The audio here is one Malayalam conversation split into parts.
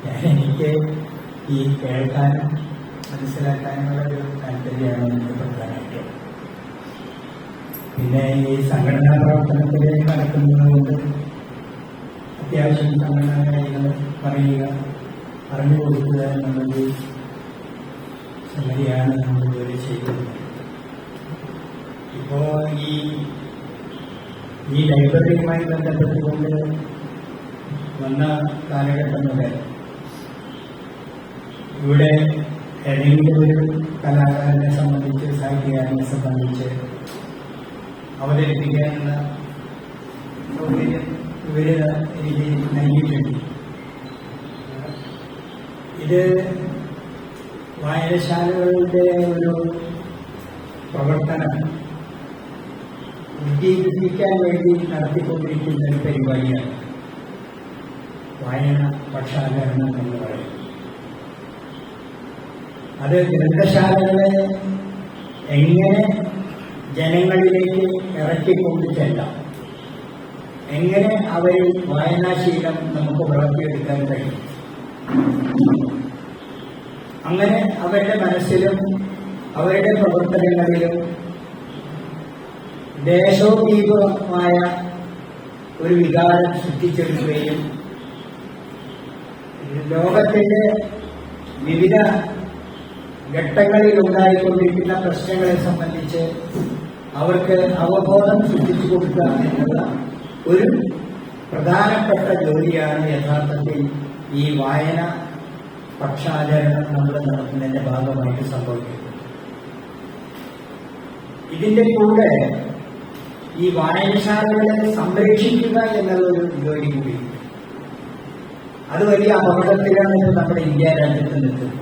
എനിക്ക് ഈ കേൾക്കാനും മനസ്സിലാക്കാനുള്ള ഒരു താല്പര്യമാണ് എനിക്ക് പ്രധാനമായിട്ടും. പിന്നെ ഈ സംഘടനാ പ്രവർത്തനത്തിൽ നടക്കുന്നതുകൊണ്ട് അത്യാവശ്യം സംഘടനാ കാര്യങ്ങൾ പറയുക, പറഞ്ഞു കൊടുക്കുക എന്നുള്ളൊരു സംഗതിയാണ് നമ്മൾ ഇതുവരെ ചെയ്തത്. ഇപ്പോൾ ഈ ലൈബ്രറിയുമായി ബന്ധപ്പെട്ടുകൊണ്ട് വന്ന കാലഘട്ടം മുതൽ ഇവിടെ ഏതെങ്കിലും ഒരു കലാകാരനെ സംബന്ധിച്ച്, സാഹിത്യകാരനെ സംബന്ധിച്ച് അവതരിപ്പിക്കാനുള്ള സൗകര്യം ഇവര് എനിക്ക് നൽകിയിട്ടുണ്ട്. ഇത് വായനശാലകളുടെ ഒരു പ്രവർത്തനം ഉദ്ദീപിപ്പിക്കാൻ വേണ്ടി നടത്തിക്കൊണ്ടിരിക്കുന്ന ഒരു പരിപാടിയാണ് വായന പക്ഷാചരണം എന്ന് പറയുന്നത്. അത് ഗ്രന്ഥശാലകളെ എങ്ങനെ ജനങ്ങളിലേക്ക് ഇറക്കിക്കൊണ്ട് ചെല്ലാം, എങ്ങനെ അവരിൽ വായനാശീലം നമുക്ക് വളർത്തിയെടുക്കാൻ കഴിയും, അങ്ങനെ അവരുടെ മനസ്സിലും അവരുടെ പ്രവർത്തനങ്ങളിലും ദേശോദ്ദീപകമായ ഒരു വികാരം സൃഷ്ടിച്ചെടുക്കുകയും ലോകത്തിന്റെ വിവിധ ഘട്ടങ്ങളിൽ ഉണ്ടായിക്കൊണ്ടിരിക്കുന്ന പ്രശ്നങ്ങളെ സംബന്ധിച്ച് അവർക്ക് അവബോധം സൃഷ്ടിച്ചു കൊടുക്കുക എന്നുള്ള ഒരു പ്രധാനപ്പെട്ട ജോലിയാണ് യഥാർത്ഥത്തിൽ ഈ വായന പക്ഷാചരണം നമ്മൾ നടത്തുന്നതിന്റെ ഭാഗമായിട്ട് സംഭവിക്കുന്നത്. ഇതിന്റെ കൂടെ ഈ വായനശാലകളെ സംരക്ഷിക്കുക എന്നുള്ളൊരു ജോലി കൂടി, അത് വലിയ അപകടത്തിലാണ് ഇപ്പോൾ നമ്മുടെ ഇന്ത്യ രാജ്യത്ത് നിൽക്കുന്നത്.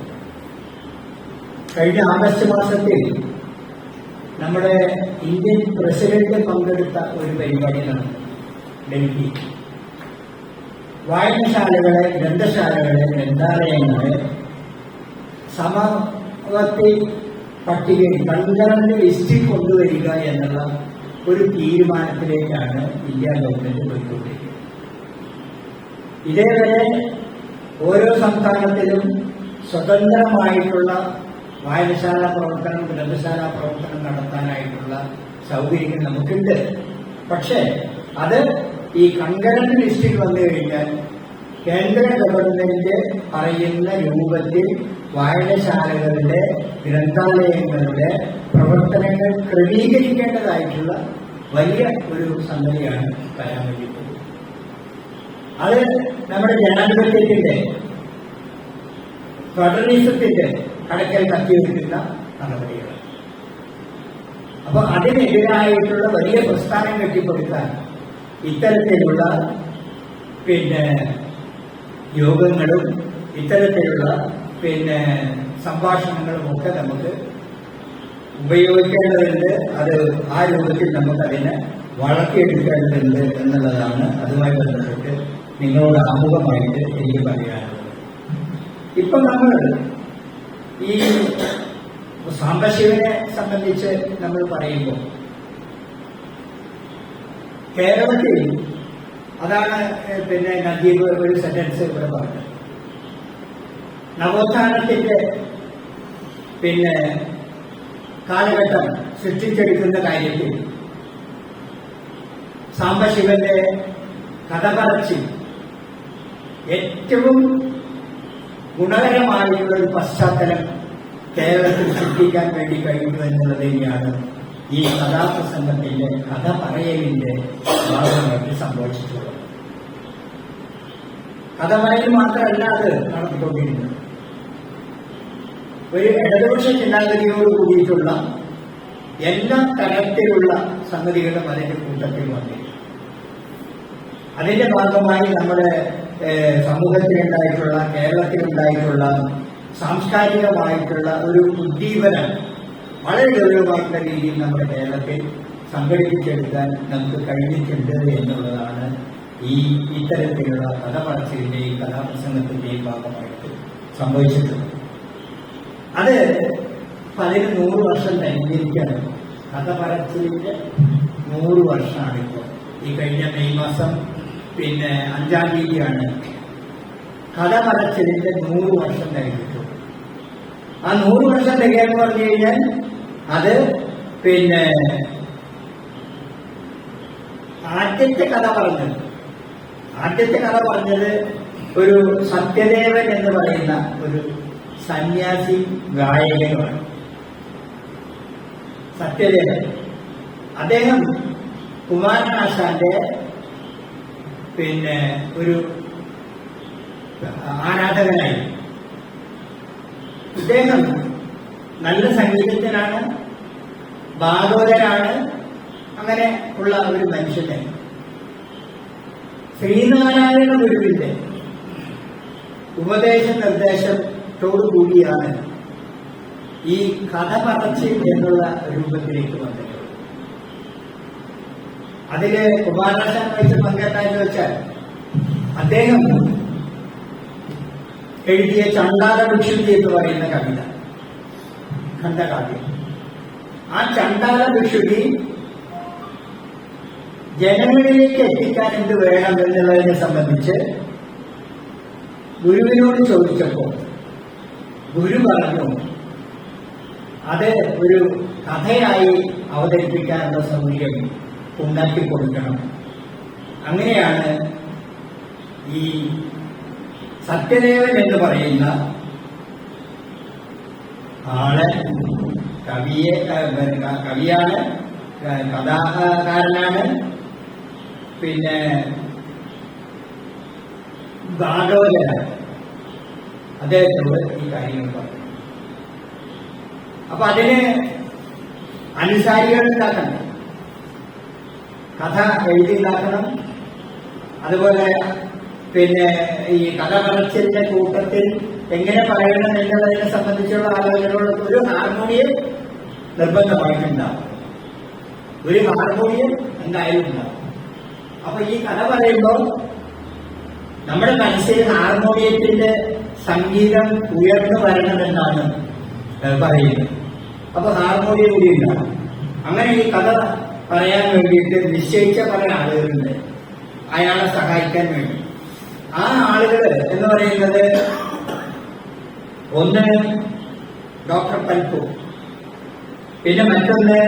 കഴിഞ്ഞ ആഗസ്റ്റ് മാസത്തിൽ നമ്മുടെ ഇന്ത്യൻ പ്രസിഡന്റ് പങ്കെടുത്ത ഒരു പരിപാടി നടന്നു ഡൽഹി. വായനശാലകളെ, ഗ്രന്ഥശാലകളെ, ഗ്രന്ഥാലയങ്ങളെ സമവർത്തി പട്ടികയിൽ കൺകറന്റ് ലിസ്റ്റിൽ കൊണ്ടുവരിക എന്നുള്ള ഒരു തീരുമാനത്തിലേക്കാണ് ഇന്ത്യ ഗവൺമെന്റ് പോയിക്കൊണ്ടിരിക്കുന്നത്. ഇതേവരെ ഓരോ സംസ്ഥാനത്തിലും സ്വതന്ത്രമായിട്ടുള്ള വായനശാല പ്രവർത്തനം, ഗ്രന്ഥശാല പ്രവർത്തനം നടത്താനായിട്ടുള്ള സൗകര്യങ്ങൾ നമുക്കുണ്ട്. പക്ഷേ അത് ഈ കൺകറന്റ് ലിസ്റ്റിൽ വന്നു കഴിഞ്ഞാൽ കേന്ദ്ര ഗവൺമെന്റ് പറയുന്ന രൂപത്തിൽ വായനശാലകളുടെ, ഗ്രന്ഥാലയങ്ങളുടെ പ്രവർത്തനങ്ങൾ ക്രമീകരിക്കേണ്ടതായിട്ടുള്ള വലിയ ഒരു സംഗതിയാണ് പറയാൻ വേണ്ടിയിട്ടുള്ളത്. അത് നമ്മുടെ ജനാധിപത്യത്തിന്റെ, ഫെഡറലിസത്തിന്റെ കടക്കൽ കത്തിവെക്കുന്ന നടപടികൾ. അപ്പൊ അതിനെതിരായിട്ടുള്ള വലിയ പ്രസ്ഥാനം കെട്ടിപ്പടുക്കാൻ ഇത്തരത്തിലുള്ള യോഗങ്ങളും ഇത്തരത്തിലുള്ള സംഭാഷണങ്ങളും ഒക്കെ നമുക്ക് ഉപയോഗിക്കേണ്ടതുണ്ട്. അത് ആ രൂപത്തിൽ നമുക്കതിനെ വളർത്തിയെടുക്കേണ്ടതുണ്ട് എന്നുള്ളതാണ് അതുമായി ബന്ധപ്പെട്ട് നിങ്ങളോട് ആമുഖമായിട്ട് എനിക്ക് പറയാനുള്ളത്. ഇപ്പൊ നമ്മൾ ഈ സാംബശിവനെ സംബന്ധിച്ച് നമ്മൾ പറയുമ്പോൾ കേരളത്തിൽ അതാണ് നദീബ് ഒരു സെന്റൻസ് ഇവിടെ പറഞ്ഞത്. നവോത്ഥാനത്തിന്റെ കാലഘട്ടം സൃഷ്ടിച്ചെടുക്കുന്ന കാര്യത്തിൽ സാംബശിവന്റെ കഥ പറച്ചിൽ ഏറ്റവും ഗുണകരമായിട്ടുള്ള ഒരു പശ്ചാത്തലം കേരളത്തിൽ സൃഷ്ടിക്കാൻ വേണ്ടി കഴിയുന്നു എന്നുള്ളത് തന്നെയാണ് ഈ കഥാപ്രസംഗത്തിന്റെ, കഥ പറയലിന്റെ ഭാഗമായിട്ട് സംഭവിച്ചിട്ടുള്ളത്. കഥ പറയൽ മാത്രമല്ല അത് നടത്തിക്കൊണ്ടിരുന്നത്. ഒരു ഇടതുപക്ഷ ചിന്താഗതിയോട് കൂടിയിട്ടുള്ള എല്ലാ തരത്തിലുള്ള സംഗതികളും അതിന്റെ കൂട്ടത്തിൽ വന്നിട്ടുണ്ട്. അതിന്റെ ഭാഗമായി നമ്മുടെ സമൂഹത്തിലുണ്ടായിട്ടുള്ള, കേരളത്തിലുണ്ടായിട്ടുള്ള സാംസ്കാരികമായിട്ടുള്ള ഒരു ഉദ്ദീപനം വളരെ ഗൗരവമായിട്ടുള്ള രീതിയിൽ നമ്മുടെ കേരളത്തിൽ സംഘടിപ്പിച്ചെടുക്കാൻ നമുക്ക് കഴിഞ്ഞിട്ടുണ്ട് എന്നുള്ളതാണ് ഈ ഇത്തരത്തിലുള്ള കഥ പറച്ചിലിന്റെയും കഥാപ്രസംഗത്തിന്റെയും ഭാഗമായിട്ട് സംഭവിച്ചിട്ടുള്ളത്. അത് 100 വർഷം കഴിഞ്ഞിരിക്കുകയാണ്. കഥ പറച്ചിലിന്റെ 100 വർഷമാണ് ഇപ്പോൾ. ഈ കഴിഞ്ഞ മെയ് മാസം 5-ാം തീയതിയാണ് കഥ പറച്ചിലിന്റെ 100 വർഷം കഴിഞ്ഞിട്ടു. ആ 100 വർഷം തികയെന്ന് പറഞ്ഞു കഴിഞ്ഞാൽ അത് പിന്നെ ആദ്യത്തെ കഥ പറഞ്ഞത് ഒരു സത്യദേവൻ എന്ന് പറയുന്ന ഒരു സന്യാസി ഗായകനുമാണ്. സത്യദേവൻ അദ്ദേഹം കുമാരനാശാന്റെ പിന്നെ ഒരു ആരാധകനായി. ഇദ്ദേഹം നല്ല സംഗീതജ്ഞനാണ്, ഭാഗവതനാണ്, അങ്ങനെ ഉള്ള ഒരു മനുഷ്യനെ. ശ്രീനാരായണ ഗുരുവിന്റെ ഉപദേശ നിർദ്ദേശത്തോടു കൂടിയാണ് ഈ കഥ പറച്ചിൽ എന്നുള്ള രൂപത്തിലേക്ക് വന്നത്. അതില് കുമാരനാശാൻ വഹിച്ച പങ്കെടുത്താന്ന് വെച്ചാൽ അദ്ദേഹം എഴുതിയ ചണ്ടാല ഭിക്ഷുകി എന്ന് പറയുന്ന കവിത, ഖണ്ഡകാവ്യം. ആ ചണ്ടാല ഭിക്ഷുകി ജനങ്ങളിലേക്ക് എത്തിക്കാൻ എന്ത് വേണം എന്നുള്ളതിനെ സംബന്ധിച്ച് ഗുരുവിനോട് ചോദിച്ചപ്പോൾ ഗുരു പറഞ്ഞു അത് ഒരു കഥയായി അവതരിപ്പിക്കാനുള്ള സൗകര്യം ഉണ്ടാക്കി കൊടുക്കണം. അങ്ങനെയാണ് ഈ സത്യദേവൻ എന്ന് പറയുന്ന ആള് കവിയാണ്, കഥാകാരനാണ്, പിന്നെ ഭാഗവതനാണ്. അദ്ദേഹത്തോട് ഈ കാര്യങ്ങൾ പറഞ്ഞു. അപ്പൊ അതിന് അനുസാരികൾ ഉണ്ടാക്കണം, കഥ എഴുതിണ്ടാക്കണം. അതുപോലെ പിന്നെ ഈ കഥ പറച്ചിലിന്റെ കൂട്ടത്തിൽ എങ്ങനെ പറയണം എന്നുള്ളതിനെ സംബന്ധിച്ചുള്ള ആലോചനകളുടെ ഒരു ഹാർമോണിയം നിർബന്ധമായിട്ടുണ്ടാവും. ഒരു ഹാർമോണിയം എന്തായാലും ഉണ്ടാവും. അപ്പൊ ഈ കഥ പറയുമ്പോൾ നമ്മുടെ മനസ്സിൽ ഹാർമോണിയത്തിന്റെ സംഗീതം ഉയർന്നു വരണമെന്നാണ് പറയുന്നത്. അപ്പൊ ഹാർമോണിയം കൂടി ഉണ്ടാവും. അങ്ങനെ ഈ കഥ പറയാൻ വേണ്ടിയിട്ട് നിശ്ചയിച്ച പല ആളുകളുണ്ട് അയാളെ സഹായിക്കാൻ വേണ്ടി. ആ ആളുകൾ എന്ന് പറയുന്നത് ഒന്ന് ഡോക്ടർ പൽപു, പിന്നെ മറ്റൊന്ന്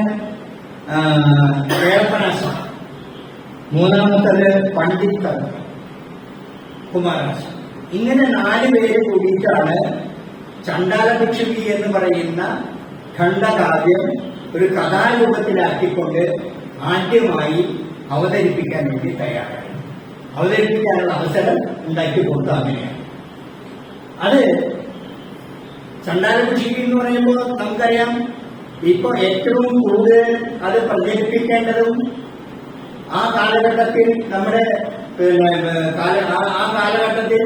കേളപ്പനാശാൻ, മൂന്നാമത്തത് പണ്ഡിറ്റ് കുമാരനാശാൻ. ഇങ്ങനെ 4 പേര് കൂടിയിട്ടാണ് ചണ്ടാല ഭിക്ഷുകി എന്ന് പറയുന്ന ഖണ്ഡകാവ്യം ഒരു കഥാരൂപത്തിലാക്കിക്കൊണ്ട് ആദ്യമായി അവതരിപ്പിക്കാൻ വേണ്ടി തയ്യാറായി. അവതരിപ്പിക്കാനുള്ള അവസരം ഉണ്ടാക്കി കൊടുത്ത അങ്ങനെയാണ്. അത് ചണ്ടാല ഭിക്ഷുകി എന്ന് പറയുമ്പോൾ നമുക്കറിയാം, ഇപ്പൊ ഏറ്റവും കൂടുതൽ അത് പ്രചരിപ്പിക്കേണ്ടതും ആ കാലഘട്ടത്തിൽ നമ്മുടെ ആ കാലഘട്ടത്തിൽ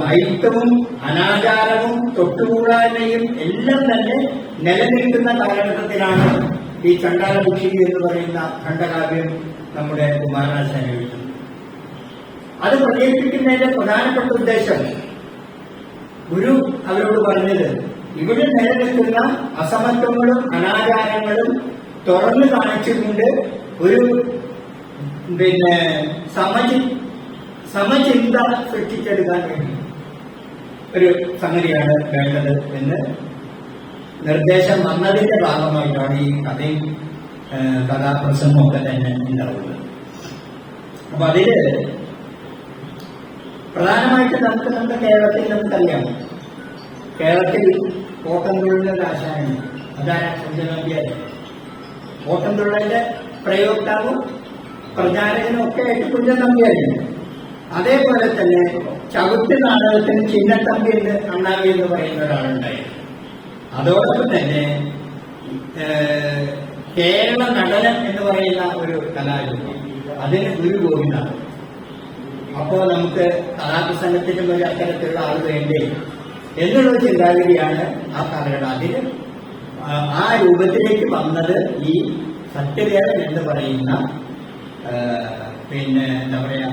അയിത്തവും അനാചാരവും തൊട്ടുകൂടായ്മയും എല്ലാം തന്നെ നിലനിൽക്കുന്ന കാലഘട്ടത്തിലാണ് ഈ ചണ്ടാല ഭിക്ഷുകി എന്ന് പറയുന്ന ഖണ്ഡകാവ്യം നമ്മുടെ കുമാരനാശാൻ എഴുതുന്നത്. അത് പ്രചരിപ്പിക്കുന്നതിന്റെ പ്രധാനപ്പെട്ട ഉദ്ദേശം ഗുരു അവരോട് പറഞ്ഞത് ഇവിടെ നിലനിൽക്കുന്ന അസമത്വങ്ങളും അനാചാരങ്ങളും തുറന്നു കാണിച്ചുകൊണ്ട് ഒരു പിന്നെ സമചിന്ത സൃഷ്ടിച്ചെടുക്കാൻ വേണ്ടി ഒരു സംഗതിയാണ് വേണ്ടത് എന്ന് നിർദ്ദേശം വന്നതിന്റെ ഭാഗമായിട്ടാണ് ഈ കഥയും കഥാപ്രസംഗമൊക്കെ തന്നെ ഉണ്ടാവുന്നത്. അപ്പൊ അതില് പ്രധാനമായിട്ട് നമ്മുടെ കേരളത്തിൽ നമുക്കറിയാം, കേരളത്തിൽ ഓട്ടംതുള്ളലിന്റെ ആശാനാണ്. അതാണ് കുഞ്ചനമ്പ്യാര്. ഓട്ടംതുള്ളലിന്റെ പ്രയോക്താവും പ്രചാരകനും ഒക്കെ ആയിട്ട് കുഞ്ചനമ്പ്യാരുണ്ട്. അതേപോലെ തന്നെ ചവിട്ട് നാടകത്തിന് ചിന്നത്തമ്പി എന്ന് അണ്ണാവി എന്ന് പറയുന്ന ഒരാളുണ്ടായിരുന്നു. അതോടൊപ്പം തന്നെ കേരള നടനം എന്ന് പറയുന്ന ഒരു കലാരൂപം, അതിന് ഗുരു ഗോവിന്ദാണ്. അപ്പോ നമുക്ക് കലാപ്രസംഗത്തിനും ഒരു അത്തരത്തിലുള്ള ആൾ വേണ്ടേ എന്നുള്ള ചിന്താഗതിയാണ് ആ കാലഘട്ടം. അതിന് ആ രൂപത്തിലേക്ക് വന്നത് ഈ സത്യദേവൻ എന്ന് പറയുന്ന പിന്നെ എന്താ പറയാ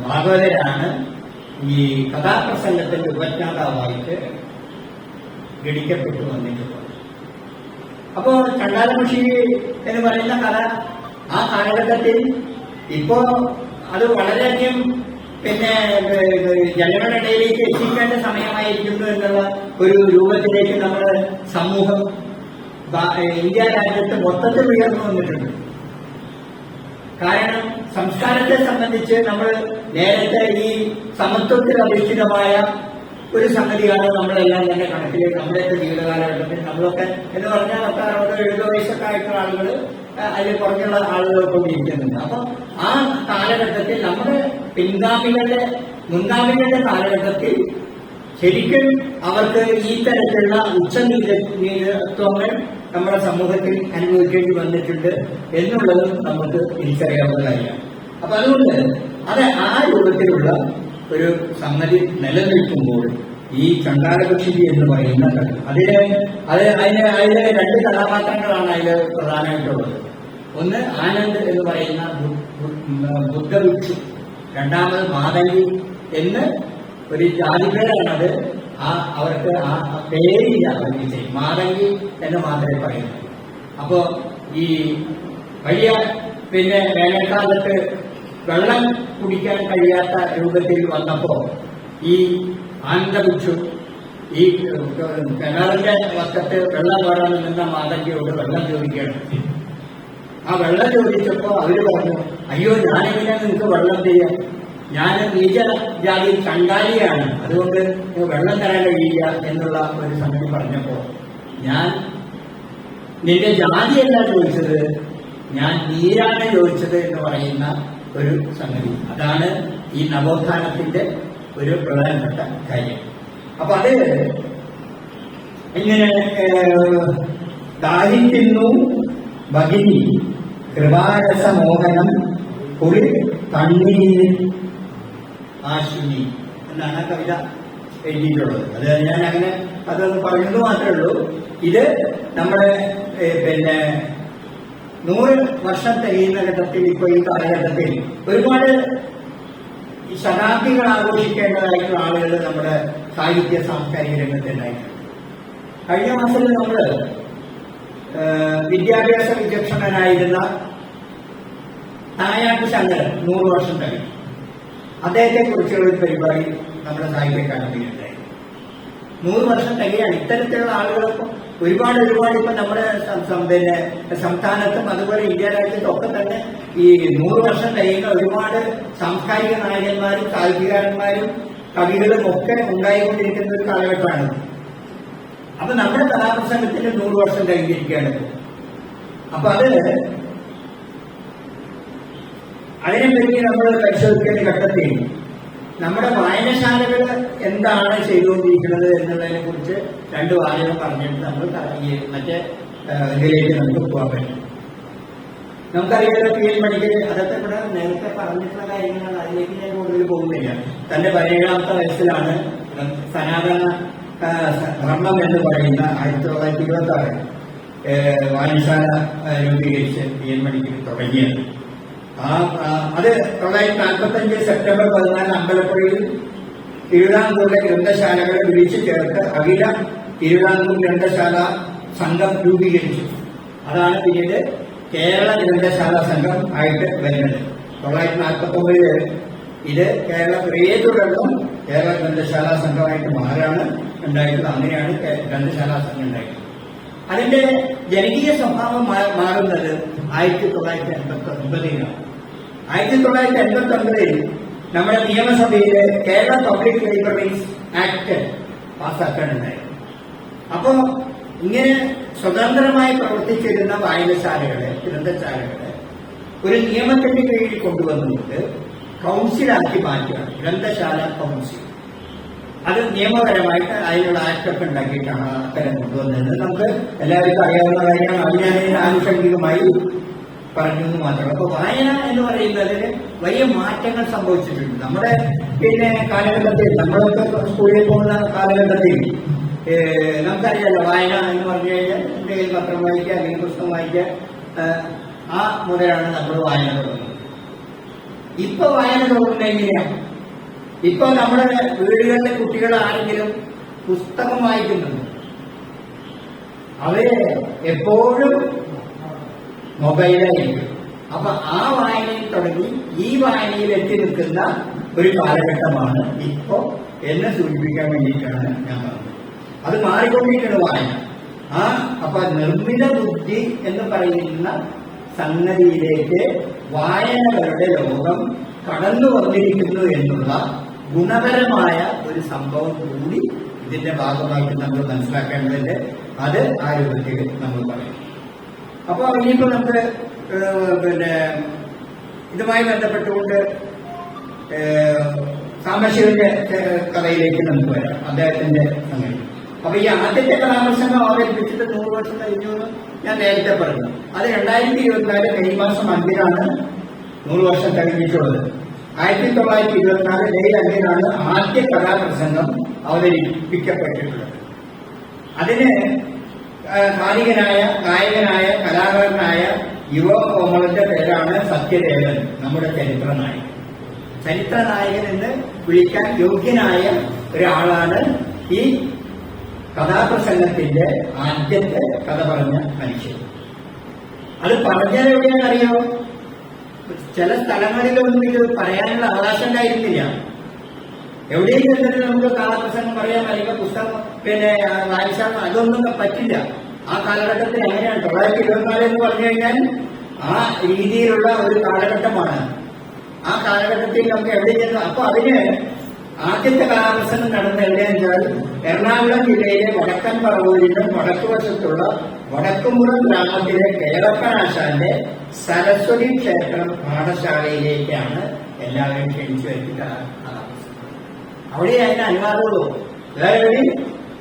ഭാഗവതരാണ് ഈ കഥാപ്രസംഗത്തിന്റെ ഉപജ്ഞാതാവായിട്ട് ഗണിക്കപ്പെട്ടു വന്നിട്ടുള്ളത്. അപ്പോ ചണ്ടാല ഭിക്ഷുകി എന്ന് പറയുന്ന കഥ ആ കാലഘട്ടത്തിൽ ഇപ്പോ അത് വളരെയധികം പിന്നെ ജനങ്ങളുടെ ഇടയിലേക്ക് എത്തിക്കേണ്ട സമയമായിരിക്കുന്നു എന്നുള്ള ഒരു രൂപത്തിലേക്ക് നമ്മുടെ സമൂഹം ഇന്ത്യ രാജ്യത്ത് മൊത്തത്തിൽ ഉയർന്നു വന്നിട്ടുണ്ട്. കാരണം സംസ്കാരത്തെ സംബന്ധിച്ച് നമ്മൾ നേരത്തെ ഈ സമത്വത്തിൽ അധിഷ്ഠിതമായ ഒരു സംഗതിയാണ് നമ്മളെല്ലാം തന്നെ കണക്കിലേക്ക് നമ്മുടെയൊക്കെ ജീവിത കാലഘട്ടത്തിൽ നമ്മളൊക്കെ എന്ന് പറഞ്ഞാൽ 60-70 വയസ്സൊക്കെ ആയിട്ടുള്ള ആളുകൾ അതിൽ കുറഞ്ഞുള്ള ആളുകൾക്കൊക്കെ ഇരിക്കുന്നുണ്ട്. അപ്പൊ ആ കാലഘട്ടത്തിൽ നമ്മുടെ മുൻഗാമികളുടെ കാലഘട്ടത്തിൽ ശരിക്കും അവർക്ക് ഈ തരത്തിലുള്ള ഉച്ചനീചത്വങ്ങൾ നമ്മുടെ സമൂഹത്തിൽ അനുഭവിക്കേണ്ടി വന്നിട്ടുണ്ട് എന്നുള്ളതും നമുക്ക് തിരിച്ചറിയാവുന്ന കാര്യമാണ്. അപ്പൊ അതുകൊണ്ട് ആ രൂപത്തിലുള്ള ഒരു സംഗതി നിലനിൽക്കുമ്പോൾ ഈ ചണ്ടാലപക്ഷി എന്ന് പറയുന്ന കഥ അതിലെ 2 കഥാപാത്രങ്ങളാണ് അതിൽ പ്രധാനമായിട്ടുള്ളത്. ഒന്ന് ആനന്ദ് എന്ന് പറയുന്ന ബുദ്ധഭിക്ഷു, രണ്ടാമത് മാതങ്കി എന്ന് ഒരു ജാതിപേരാണത്. അവർക്ക് ആ പേരില്ല, മാതങ്കി എന്ന് മാത്രമേ പറയുന്നു. അപ്പോ ഈ വലിയ വേനൽക്കാലത്ത് വെള്ളം കുടിക്കാൻ കഴിയാത്ത രൂപത്തിൽ വന്നപ്പോ ഈ ആനന്ദഭിക്ഷു ഈ കിണറിന്റെ വക്കത്ത് വെള്ളം കോരാൻ നിന്ന മാതങ്കിയോട് വെള്ളം ചോദിക്കുകയാണ്. ആ വെള്ളം ചോദിച്ചപ്പോ അവര് പറഞ്ഞു, അയ്യോ ഞാനെങ്ങനെ നിങ്ങൾക്ക് വെള്ളം ചെയ്യാം, ഞാൻ നീച ജാതി ചണ്ടാലിയാണ്, അതുകൊണ്ട് വെള്ളം തരാൻ കഴിയില്ല എന്നുള്ള ഒരു സംഗതി പറഞ്ഞപ്പോ ഞാൻ നിന്റെ ജാതിയല്ല ചോദിച്ചത്, ഞാൻ നീരാണ് ചോദിച്ചത് എന്ന് പറയുന്ന ഒരു സംഗതി. അതാണ് ഈ നവോത്ഥാനത്തിന്റെ ഒരു പ്രധാനപ്പെട്ട കാര്യം. അപ്പൊ അത് ഇങ്ങനെ ദാഹിക്കുന്നു ഭഗിനി കൃപാരസമോഹനം കുളി കണ്ണീരിൽ ആശുനി എന്നാണ് ആ കവിത എഴുതിയിട്ടുള്ളത്. അത് ഞാൻ അങ്ങനെ അതൊന്ന് പറഞ്ഞത് മാത്രമേ ഉള്ളൂ. ഇത് നമ്മുടെ 100 വർഷം തികയുന്ന ഘട്ടത്തിൽ, ഇപ്പൊ ഈ കാലഘട്ടത്തിൽ ഒരുപാട് ശതാബ്ദികൾ ആഘോഷിക്കേണ്ടതായിട്ടുള്ള ആളുകൾ നമ്മുടെ സാഹിത്യ സാംസ്കാരിക രംഗത്തുണ്ടായിട്ടുണ്ട്. കഴിഞ്ഞ മാസത്തിൽ നമ്മൾ വിദ്യാഭ്യാസ വിചക്ഷണനായിരുന്ന നായാട്ട് ശങ്കരൻ 100 വർഷം കഴിഞ്ഞു. അദ്ദേഹത്തെ കുറിച്ചുള്ള ഒരു പരിപാടി നമ്മുടെ സാഹിത്യ അക്കാദമിയിലുണ്ടായി. 100 വർഷം തികയാണ്. ഇത്തരത്തിലുള്ള ആളുകളൊപ്പം ഒരുപാട് ഇപ്പൊ നമ്മുടെ സംസ്ഥാനത്തും അതുപോലെ ഇന്ത്യ രാജ്യത്തും ഒക്കെ തന്നെ ഈ 100 വർഷം കഴിയുന്ന ഒരുപാട് സാംസ്കാരിക നായകന്മാരും സാഹിത്യകാരന്മാരും കവികളും ഒക്കെ ഉണ്ടായിക്കൊണ്ടിരിക്കുന്ന ഒരു കാലഘട്ടമാണ്. അപ്പൊ നമ്മുടെ കലാപ്രസംഗത്തിന് 100 വർഷം കഴിഞ്ഞിരിക്കുകയാണ്. അപ്പൊ അതിനെപ്പറ്റി നമ്മൾ പരിശോധിക്കേണ്ട ഘട്ടത്തിൽ നമ്മുടെ വായനശാലകൾ എന്താണ് ചെയ്തുകൊണ്ടിരിക്കുന്നത് എന്നുള്ളതിനെ കുറിച്ച് 2 വാചകം പറഞ്ഞിട്ട് നമ്മൾ മറ്റേ ഇതിലേക്ക് നമുക്ക് പോകാൻ പറ്റും. നമുക്കറിയാലോ PL മണിക്ക് അതൊക്കെ ഇവിടെ നേരത്തെ പറഞ്ഞിട്ടുള്ള കാര്യങ്ങളാണ്. അതിലേക്ക് ഞാൻ കൂടുതൽ പോകുന്നില്ല. തന്റെ 17ാമത്തെ വയസ്സിലാണ് സനാതന ധർമ്മം എന്ന് പറയുന്ന 1926 വായനശാല രൂപീകരിച്ച് PL മണിക്ക് തുടങ്ങിയത്. അത് 1945 സെപ്റ്റംബർ 14 അമ്പലപ്പുഴയിൽ തിരുവിതാംകൂറിലെ ഗ്രന്ഥശാലകളെ വിളിച്ചു ചേർത്ത് അഖില തിരുവിതാംകൂർ ഗ്രന്ഥശാല സംഘം രൂപീകരിച്ചു. അതാണ് പിന്നീട് കേരള ഗ്രന്ഥശാല സംഘം ആയിട്ട് വരുന്നത്. 1949 ഇത് തുടർന്നും കേരള ഗ്രന്ഥശാല സംഘമായിട്ട് മാറാണ് ഉണ്ടായിട്ടുള്ളത്. അങ്ങനെയാണ് ഗ്രന്ഥശാല സംഘം ഉണ്ടായിട്ടുള്ളത്. അതിന്റെ ജനകീയ സ്വഭാവം മാറുന്നത് 1989 1989 നമ്മുടെ നിയമസഭയിലെ കേരള പബ്ലിക് ലൈബ്രറീസ് ആക്ട് പാസ്സാക്കാനുണ്ടായി. അപ്പോ ഇങ്ങനെ സ്വതന്ത്രമായി പ്രവർത്തിച്ചിരുന്ന വായനശാലകളെ, ഗ്രന്ഥശാലകളെ ഒരു നിയമത്തിന്റെ കീഴിൽ കൊണ്ടുവന്നിട്ട് കൗൺസിലാക്കി മാറ്റുകയാണ്, ഗ്രന്ഥശാല കൗൺസിൽ. അത് നിയമപരമായിട്ട് അതിനുള്ള ആക്ടൊക്കെ ഉണ്ടാക്കിയിട്ടാണ് അത്തരം കൊണ്ടുവന്നത്. നമുക്ക് എല്ലാവർക്കും അറിയാവുന്ന കാര്യമാണ്. അത് ഞാൻ ആനുഷംഗികമായി പറഞ്ഞു എന്ന് മാത്രമല്ല. അപ്പൊ വായന എന്ന് പറയുന്നതിന് വലിയ മാറ്റങ്ങൾ സംഭവിച്ചിട്ടുണ്ട്. നമ്മുടെ കാലഘട്ടത്തിൽ, നമ്മളൊക്കെ സ്കൂളിൽ പോകുന്ന കാലഘട്ടത്തിൽ നമുക്കറിയാലോ, വായന എന്ന് പറഞ്ഞു കഴിഞ്ഞാൽ എന്തെങ്കിലും പത്രം വായിക്കുക അല്ലെങ്കിൽ പുസ്തകം വായിക്കുക, ആ മുതലാണ് നമ്മൾ വായന തുടങ്ങുന്നത്. ഇപ്പൊ വായന തുടങ്ങുന്നത് എങ്ങനെയാണ്? ഇപ്പൊ നമ്മുടെ വീടുകളിലെ കുട്ടികൾ ആരെങ്കിലും പുസ്തകം വായിക്കുന്നുണ്ട്? അവര് എപ്പോഴും മൊബൈലായിരിക്കും. അപ്പൊ ആ വായനയിൽ തുടങ്ങി ഈ വായനയിൽ എത്തി നിൽക്കുന്ന ഒരു കാലഘട്ടമാണ് ഇപ്പോ എന്നെ സൂചിപ്പിക്കാൻ വേണ്ടിയിട്ടാണ് ഞാൻ പറഞ്ഞത്. അത് മാറിക്കൊണ്ടിരിക്കുന്ന വായന. അപ്പൊ നിർമ്മിത ബുദ്ധി എന്ന് പറയുന്ന സംഗതിയിലേക്ക് വായനകളുടെ ലോകം കടന്നു വന്നിരിക്കുന്നു എന്നുള്ള ഗുണപരമായ ഒരു സംഭവം കൂടി ഇതിന്റെ ഭാഗമായിട്ട് നമ്മൾ മനസ്സിലാക്കേണ്ടതുണ്ട്. അത് ആ രൂപത്തിൽ നമ്മൾ പറയും. അപ്പൊ ഇനിയിപ്പോ നമുക്ക് ഇതുമായി ബന്ധപ്പെട്ടുകൊണ്ട് സാംബശിവന്റെ കഥയിലേക്ക് നമുക്ക് വരാം, അദ്ദേഹത്തിന്റെ സംഗതി. അപ്പൊ ഈ ആദ്യത്തെ കഥാപ്രസംഗം അവതരിപ്പിച്ചിട്ട് 100 വർഷം കഴിഞ്ഞു എന്ന് ഞാൻ നേരത്തെ പറഞ്ഞു. അത് 2024 മെയ് മാസം 5-നാണ് 100 വർഷം കഴിഞ്ഞിട്ടുള്ളത്. 1924 മെയ് 5-നാണ് ആദ്യ കഥാപ്രസംഗം അവതരിപ്പിക്കപ്പെട്ടിട്ടുള്ളത്. അതിന് നായകനായ കലാകാരനായ യുവ കോമളന്റെ പേരാണ് സത്യദേവൻ, നമ്മുടെ ചരിത്ര നായകൻ. ചരിത്ര നായകൻ എന്ന് വിളിക്കാൻ യോഗ്യനായ ഒരാളാണ് ഈ കഥാപ്രസംഗത്തിന്റെ ആദ്യത്തെ കഥ പറഞ്ഞ മനുഷ്യൻ. അത് പറഞ്ഞാൽ എവിടെയാണെന്നറിയോ? ചില സ്ഥലങ്ങളിലൊന്നും ഇത് പറയാനുള്ള അവകാശം ഉണ്ടായിരുന്നില്ല. എവിടെയും ചെന്നിട്ട് നമുക്ക് കഥാപ്രസംഗം പറയാൻ, അല്ലെങ്കിൽ പുസ്തകം വായിച്ചാൽ അതൊന്നും പറ്റില്ല. ആ കാലഘട്ടത്തിൽ എങ്ങനെയാണ് 924 എന്ന് പറഞ്ഞു കഴിഞ്ഞാൽ ആ രീതിയിലുള്ള ഒരു കാലഘട്ടമാണ്. ആ കാലഘട്ടത്തിൽ നമുക്ക് എവിടെ ചെന്നു? അപ്പൊ അതിന് ആദ്യത്തെ കഥാപ്രസംഗം നടന്ന എവിടെയാണെന്ന് വെച്ചാൽ എറണാകുളം ജില്ലയിലെ വടക്കൻ പറവൂരിന്റെ വടക്കുവശത്തുള്ള വടക്കുംപുറം ഗ്രാമത്തിലെ കേളപ്പനാശാന്റെ സരസ്വതി ക്ഷേത്രം പാഠശാലയിലേക്കാണ് എല്ലാവരും ക്ഷണിച്ചു വരുത്തി കഥാപ്രസംഗം. അവിടെ അതിന് അനുവാദമുള്ളൂ, വേറെ എവിടെയും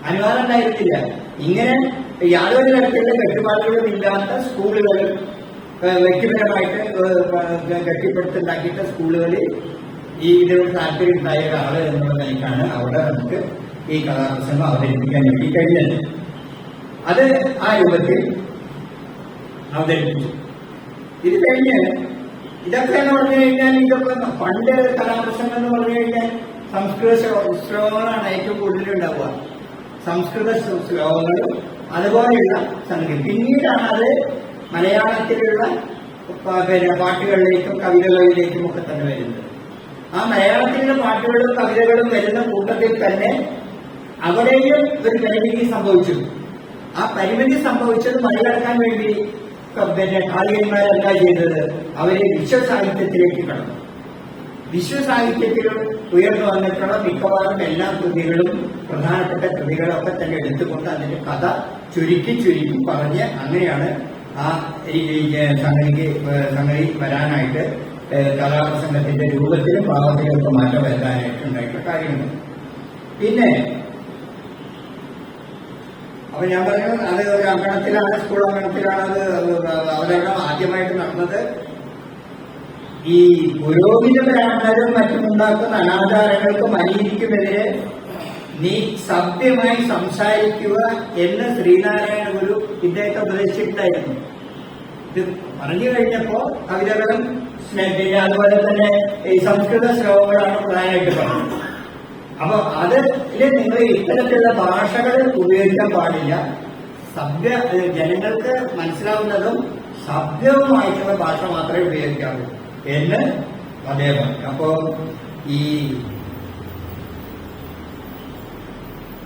അനുവാദം ഉണ്ടായിരുന്നില്ല. ഇങ്ങനെ യാതൊരു തരത്തിലുള്ള കെട്ടുപാടുകളും ഇല്ലാത്ത സ്കൂളുകൾ, വ്യക്തിപരമായിട്ട് കെട്ടിപ്പടുത്തുണ്ടാക്കിയിട്ട സ്കൂളുകളിൽ ഈ ഇതിനോട് താല്പര്യം ഉണ്ടായ ഒരാള് എന്നുള്ള നിലയ്ക്കാണ് അവിടെ നമുക്ക് ഈ കഥാപ്രസംഗം അവതരിപ്പിക്കാൻ വേണ്ടി കഴിഞ്ഞത്. അത് ആ രൂപത്തിൽ അവതരിപ്പിച്ചു. ഇത് കഴിഞ്ഞ് ഇതൊക്കെ എന്ന് പറഞ്ഞു കഴിഞ്ഞാൽ, ഇതൊക്കെ പണ്ട് കഥാപ്രസംഗം എന്ന് പറഞ്ഞു കഴിഞ്ഞാൽ സംസ്കൃത ശ്ലോകങ്ങളാണ് ഏറ്റവും കൂടുതൽ ഉണ്ടാവുക. സംസ്കൃത ശ്ലോകങ്ങളും അതുപോലെയുള്ള സംഗതി. പിന്നീടാണ് അത് മലയാളത്തിലുള്ള പാട്ടുകളിലേക്കും കവിതകളിലേക്കും ഒക്കെ തന്നെ വരുന്നത്. ആ മലയാളത്തിലുള്ള പാട്ടുകളും കവിതകളും വരുന്ന കൂട്ടത്തിൽ തന്നെ അവിടെയും ഒരു പരിമിതി സംഭവിച്ചു. ആ പരിമിതി സംഭവിച്ചത് മറികടക്കാൻ വേണ്ടി കാളികന്മാരെന്താ ചെയ്തത്? അവരെ വിശ്വസാഹിത്യത്തിലേക്ക് കടന്നു. വിശ്വസാഹിത്യത്തിലും ഉയർന്നു വന്നിട്ടുള്ള മിക്കവാറും എല്ലാ കൃതികളും, പ്രധാനപ്പെട്ട കൃതികളൊക്കെ തന്നെ എടുത്തുകൊണ്ട് അതിന്റെ കഥ ചുരുക്കി പറഞ്ഞ് അങ്ങനെയാണ് ആ സംഗതി വരാനായിട്ട് കഥാപ്രസംഗത്തിന്റെ രൂപത്തിലും ഭാവത്തിലും ഒക്കെ മാറ്റം വരുത്താനായിട്ട് ഉണ്ടായിട്ടുള്ള കാര്യങ്ങൾ. പിന്നെ അപ്പൊ ഞാൻ പറയുന്നത് അത് ഒരു അങ്കണത്തിലാണ്, സ്കൂൾ അങ്കണത്തിലാണ് അത് അവതരണം ആദ്യമായിട്ട് നടന്നത്. ഈ പുരോഹിത ബ്രാഹ്മണരും മറ്റും ഉണ്ടാക്കുന്ന അനാചാരങ്ങൾക്കും അനീതിക്കുമെതിരെ നീ സഭ്യമായി സംസാരിക്കുക എന്ന് ശ്രീനാരായണ ഗുരു ഇദ്ദേഹത്തെ ഉപദേശിച്ചിട്ടുണ്ടായിരുന്നു. ഇത് പറഞ്ഞു കഴിഞ്ഞപ്പോ കവിതകളും പിന്നെ അതുപോലെ തന്നെ ഈ സംസ്കൃത ശ്ലോകങ്ങളാണ് പ്രധാനമായിട്ട് പറഞ്ഞത്. അപ്പൊ അതില് നിങ്ങൾ ഇത്തരത്തിലുള്ള ഭാഷകൾ ഉപയോഗിക്കാൻ പാടില്ല. ജനങ്ങൾക്ക് മനസ്സിലാവുന്നതും സഭ്യവുമായിട്ടുള്ള ഭാഷ മാത്രമേ ഉപയോഗിക്കാവൂ എന്ന് അദ്ദേഹം പറഞ്ഞു. അപ്പോ ഈ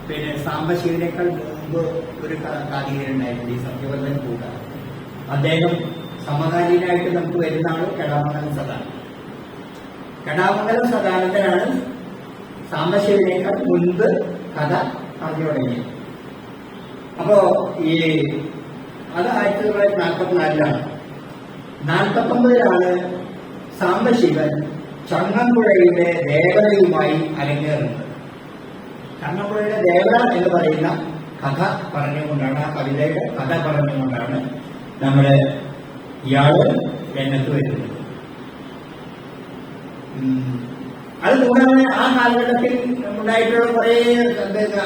പിന്നെ സാംബശിവനേക്കാൾ മുമ്പ് ഒരു കാതികരുണ്ടായിരുന്നു, ഈ സത്യവർദ്ധൻ കൂട്ട. അദ്ദേഹം സമകാലീനായിട്ട് നമുക്ക് വരുന്ന ആള് കെടാമംഗലം സദാനന്ദൻ. കെടാമംഗലം സദാനന്ദനാണ് സാംബശിവനേക്കാൾ മുൻപ് കഥ പറഞ്ഞു തുടങ്ങിയത്. അപ്പോ ഈ അത് 1944-ലാണ്. 1949-ലാണ് സാംബശിവൻ ചങ്ങമ്പുഴയുടെ ദേവതയുമായി അരങ്ങേറുന്നത്. ചങ്ങമ്പുഴയുടെ ദേവത എന്ന് പറയുന്ന കഥ പറഞ്ഞുകൊണ്ടാണ്, ആ കവിതയുടെ കഥ പറഞ്ഞുകൊണ്ടാണ് നമ്മുടെ ഇയാള് രംഗത്ത് വരുന്നത്. അത് കൂടാതെ ആ കാലഘട്ടത്തിൽ ഉണ്ടായിട്ടുള്ള കുറെ